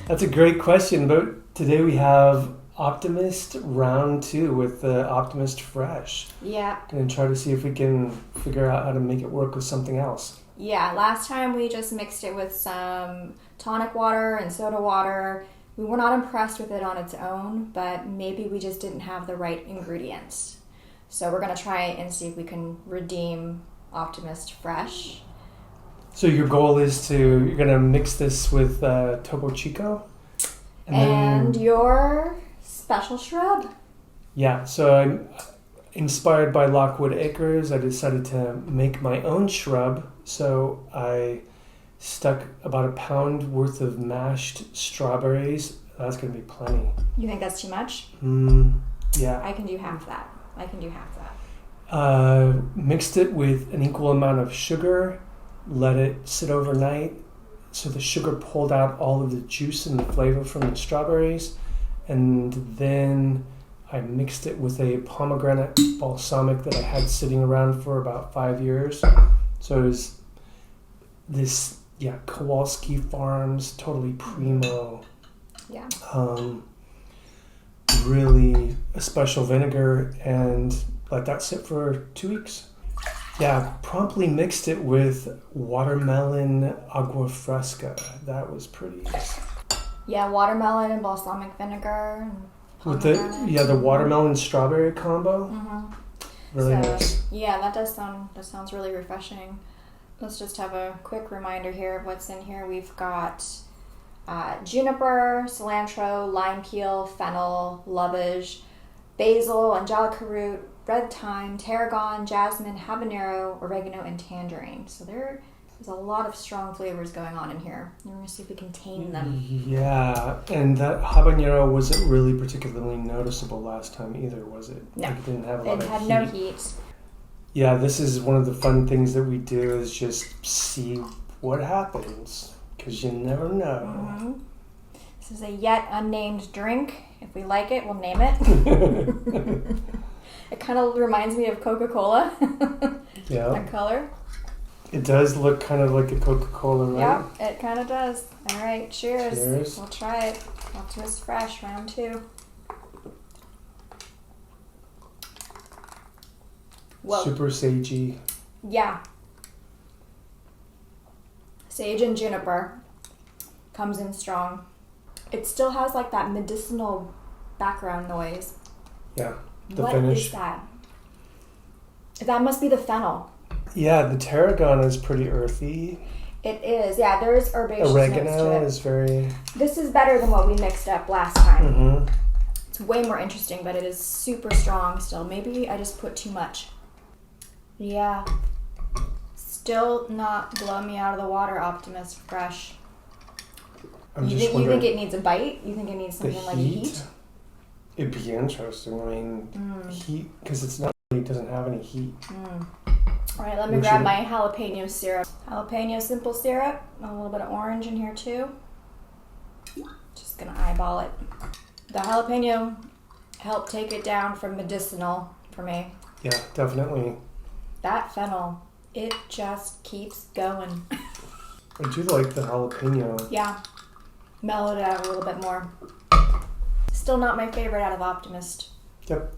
That's a great question, but today we have Optimist round 2 with the Optimist Fresh. Yeah. And try to see if we can figure out how to make it work with something else. Yeah, last time we just mixed it with some tonic water and soda water. We were not impressed with it on its own, but maybe we just didn't have the right ingredients. So we're going to try and see if we can redeem Optimist Fresh. So your goal is you're going to mix this with Topo Chico? And your special shrub. Yeah, so I'm inspired by Lockwood Acres. I decided to make my own shrub. So I stuck about a pound worth of mashed strawberries. That's going to be plenty. You think that's too much? Yeah. I can do half that. Mixed it with an equal amount of sugar. Let it sit overnight. So the sugar pulled out all of the juice and the flavor from the strawberries. And then I mixed it with a pomegranate balsamic that I had sitting around for about 5 years. So it was this, Kowalski Farms, totally primo. Yeah. Really a special vinegar, and let that sit for 2 weeks. Yeah, promptly mixed it with watermelon agua fresca. That was pretty. Yeah, watermelon and balsamic vinegar. With the watermelon strawberry combo. Mm-hmm. Really nice. Yeah, that sounds really refreshing. Let's just have a quick reminder here of what's in here. We've got Juniper, cilantro, lime peel, fennel, lovage, basil, angelica root, red thyme, tarragon, jasmine, habanero, oregano, and tangerine. So there's a lot of strong flavors going on in here. We're going to see if we can tame them. Yeah, and that habanero wasn't really particularly noticeable last time either, was it? No. Like it didn't have a lot of It had heat. no heat. Yeah, this is one of the fun things that we do is just see what happens, because you never know. Mm-hmm. This is a yet unnamed drink. If we like it, we'll name it. It kind of reminds me of Coca-Cola. Yeah. That color. It does look kind of like a Coca-Cola, right? Yeah, it kind of does. All right, cheers. Cheers. We'll try it. Optimist Fresh, round 2. Whoa. Super sagey. Yeah. Sage and juniper comes in strong. It still has like that medicinal background noise. Yeah. What is that? That must be the fennel. Yeah, the tarragon is pretty earthy. It is. Yeah, there is herbaceous notes to Oregano it. is very... This is better than what we mixed up last time. Mm-hmm. It's way more interesting, but it is super strong still. Maybe I just put too much. Yeah. Still not blow me out of the water, Optimist Fresh. You think it needs a bite? You think it needs something like a heat? It'd be interesting. I mean, heat, because it doesn't have any heat. All right, let me grab my jalapeno syrup. Jalapeno simple syrup. A little bit of orange in here too. Just gonna eyeball it. The jalapeno helped take it down from medicinal for me. Yeah, definitely. That fennel, it just keeps going. I do like the jalapeno. Yeah, mellowed it out a little bit more. Still not my favorite out of Optimist. Yep.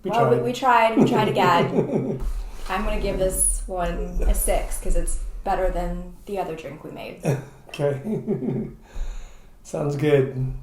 We tried again. I'm going to give this one a 6 because it's better than the other drink we made. Okay. Sounds good.